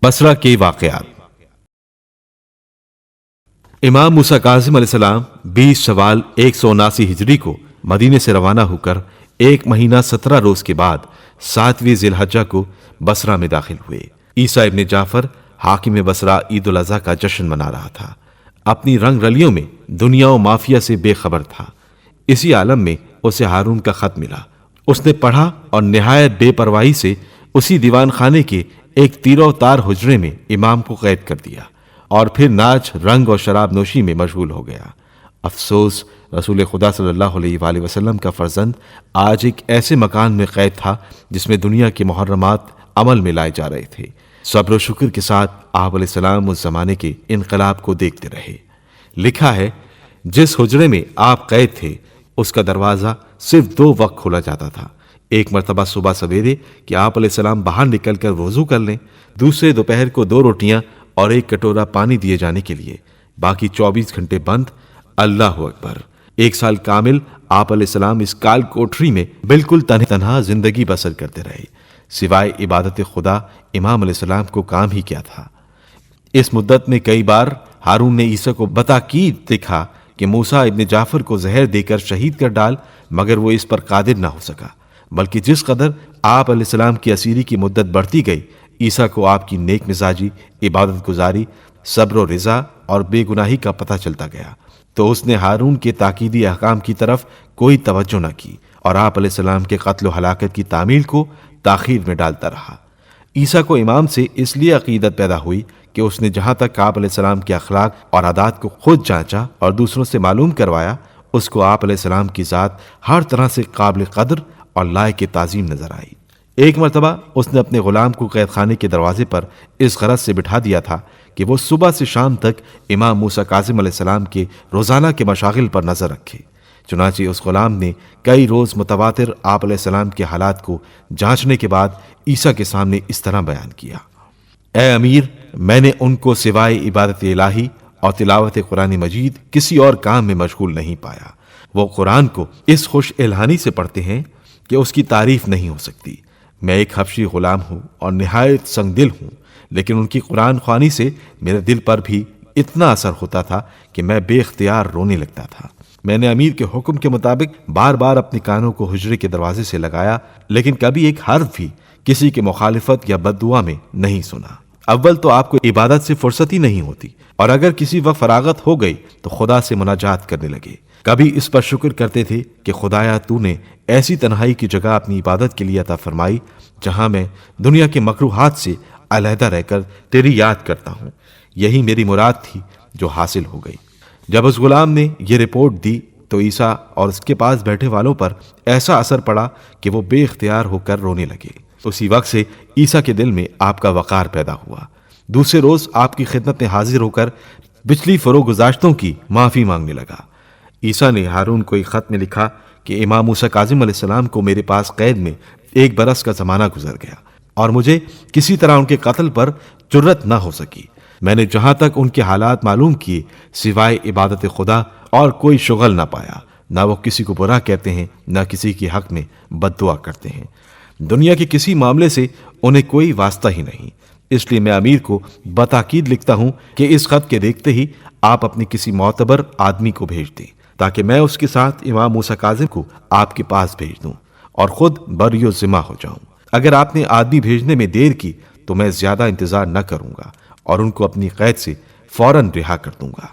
بصرہ کے واقعات۔ امام موسیٰ کاظم علیہ السلام 20 شوال 179 ہجری کو مدینے سے روانہ ہو کر 1 مہینہ 17 روز کے بعد 7ویں ذی الحجہ کو بصرہ میں داخل ہوئے۔ عیسیٰ ابن جعفر حاکم بصرہ عید الاضحیٰ کا جشن منا رہا تھا۔ اپنی رنگ رلیوں میں دنیا و مافیہ سے بے خبر تھا۔ اسی عالم میں اسے ہارون کا خط ملا۔ اس نے پڑھا اور نہایت بے پرواہی سے اسی دیوان خانے کے ایک تیرو تار حجرے میں امام کو قید کر دیا اور پھر ناچ رنگ اور شراب نوشی میں مشغول ہو گیا۔ افسوس، رسول خدا صلی اللہ علیہ وآلہ وسلم کا فرزند آج ایک ایسے مکان میں قید تھا جس میں دنیا کے محرمات عمل میں لائے جا رہے تھے۔ صبر و شکر کے ساتھ آپ علیہ السلام اس زمانے کے انقلاب کو دیکھتے رہے۔ لکھا ہے، جس حجرے میں آپ قید تھے اس کا دروازہ صرف 2 وقت کھولا جاتا تھا۔ ایک مرتبہ صبح سویرے کہ آپ علیہ السلام باہر نکل کر وضو کر لیں، دوسرے دوپہر کو 2 روٹیاں اور 1 کٹورا پانی دیے جانے کے لیے، باقی 24 گھنٹے بند۔ اللہ اکبر! 1 سال کامل آپ علیہ السلام اس کال کوٹری میں بالکل تنہا زندگی بسر کرتے رہے۔ سوائے عبادت خدا امام علیہ السلام کو کام ہی کیا تھا؟ اس مدت میں کئی بار ہارون نے عیسیٰ کو بتاکید دیکھا کہ موسیٰ ابن جعفر کو زہر دے کر شہید کر ڈال، مگر وہ اس پر قادر نہ ہو سکا، بلکہ جس قدر آپ علیہ السلام کی اسیری کی مدت بڑھتی گئی، عیسیٰ کو آپ کی نیک مزاجی، عبادت گزاری، صبر و رضا اور بے گناہی کا پتہ چلتا گیا، تو اس نے ہارون کے تاکیدی احکام کی طرف کوئی توجہ نہ کی اور آپ علیہ السلام کے قتل و ہلاکت کی تعمیل کو تاخیر میں ڈالتا رہا۔ عیسیٰ کو امام سے اس لیے عقیدت پیدا ہوئی کہ اس نے جہاں تک آپ علیہ السلام کے اخلاق اور عادات کو خود جانچا اور دوسروں سے معلوم کروایا، اس کو آپ علیہ السلام کی ذات ہر طرح سے قابل قدر اور لائق تعظیم نظر آئی۔ ایک مرتبہ اس نے اپنے غلام کو قید خانے کے دروازے پر اس غرض سے بٹھا دیا تھا کہ وہ صبح سے شام تک امام موسیٰ کاظم علیہ السلام کے روزانہ کے مشاغل پر نظر رکھے۔ چنانچہ اس غلام نے کئی روز متواتر آپ علیہ السلام کے حالات کو جانچنے کے بعد عیسیٰ کے سامنے اس طرح بیان کیا: اے امیر، میں نے ان کو سوائے عبادت الہی اور تلاوت قرآن مجید کسی اور کام میں مشغول نہیں پایا۔ وہ قرآن کو اس خوش الہانی سے پڑھتے ہیں کہ اس کی تعریف نہیں ہو سکتی۔ میں ایک حبشی غلام ہوں اور نہایت سنگ دل ہوں، لیکن ان کی قرآن خوانی سے میرے دل پر بھی اتنا اثر ہوتا تھا کہ میں بے اختیار رونے لگتا تھا۔ میں نے امیر کے حکم کے مطابق بار بار اپنے کانوں کو حجرے کے دروازے سے لگایا، لیکن کبھی ایک حرف بھی کسی کی مخالفت یا بد دعا میں نہیں سنا۔ اول تو آپ کو عبادت سے فرصت ہی نہیں ہوتی، اور اگر کسی وقت فراغت ہو گئی تو خدا سے مناجات کرنے لگے۔ کبھی اس پر شکر کرتے تھے کہ خدایا تو نے ایسی تنہائی کی جگہ اپنی عبادت کے لیے عطا فرمائی جہاں میں دنیا کے مکروہات سے علیحدہ رہ کر تیری یاد کرتا ہوں۔ یہی میری مراد تھی جو حاصل ہو گئی۔ جب اس غلام نے یہ رپورٹ دی تو عیسیٰ اور اس کے پاس بیٹھے والوں پر ایسا اثر پڑا کہ وہ بے اختیار ہو کر رونے لگے۔ اسی وقت سے عیسیٰ کے دل میں آپ کا وقار پیدا ہوا۔ دوسرے روز آپ کی خدمت میں حاضر ہو کر پچھلی فروگزاشتوں کی معافی مانگنے لگا۔ عیسیٰ نے ہارون کو ایک خط میں لکھا کہ امام موسیٰ کاظم علیہ السلام کو میرے پاس قید میں 1 برس کا زمانہ گزر گیا اور مجھے کسی طرح ان کے قتل پر جرت نہ ہو سکی۔ میں نے جہاں تک ان کے حالات معلوم کیے، سوائے عبادت خدا اور کوئی شغل نہ پایا۔ نہ وہ کسی کو برا کہتے ہیں، نہ کسی کے حق میں بد دعا کرتے ہیں۔ دنیا کے کسی معاملے سے انہیں کوئی واسطہ ہی نہیں۔ اس لیے میں امیر کو بتاکید لکھتا ہوں کہ اس خط کے دیکھتے ہی آپ اپنے کسی معتبر آدمی کو بھیج دیں تاکہ میں اس کے ساتھ امام موسیٰ کاظم کو آپ کے پاس بھیج دوں اور خود بری و ذمہ ہو جاؤں۔ اگر آپ نے آدمی بھیجنے میں دیر کی تو میں زیادہ انتظار نہ کروں گا اور ان کو اپنی قید سے فوراً رہا کر دوں گا۔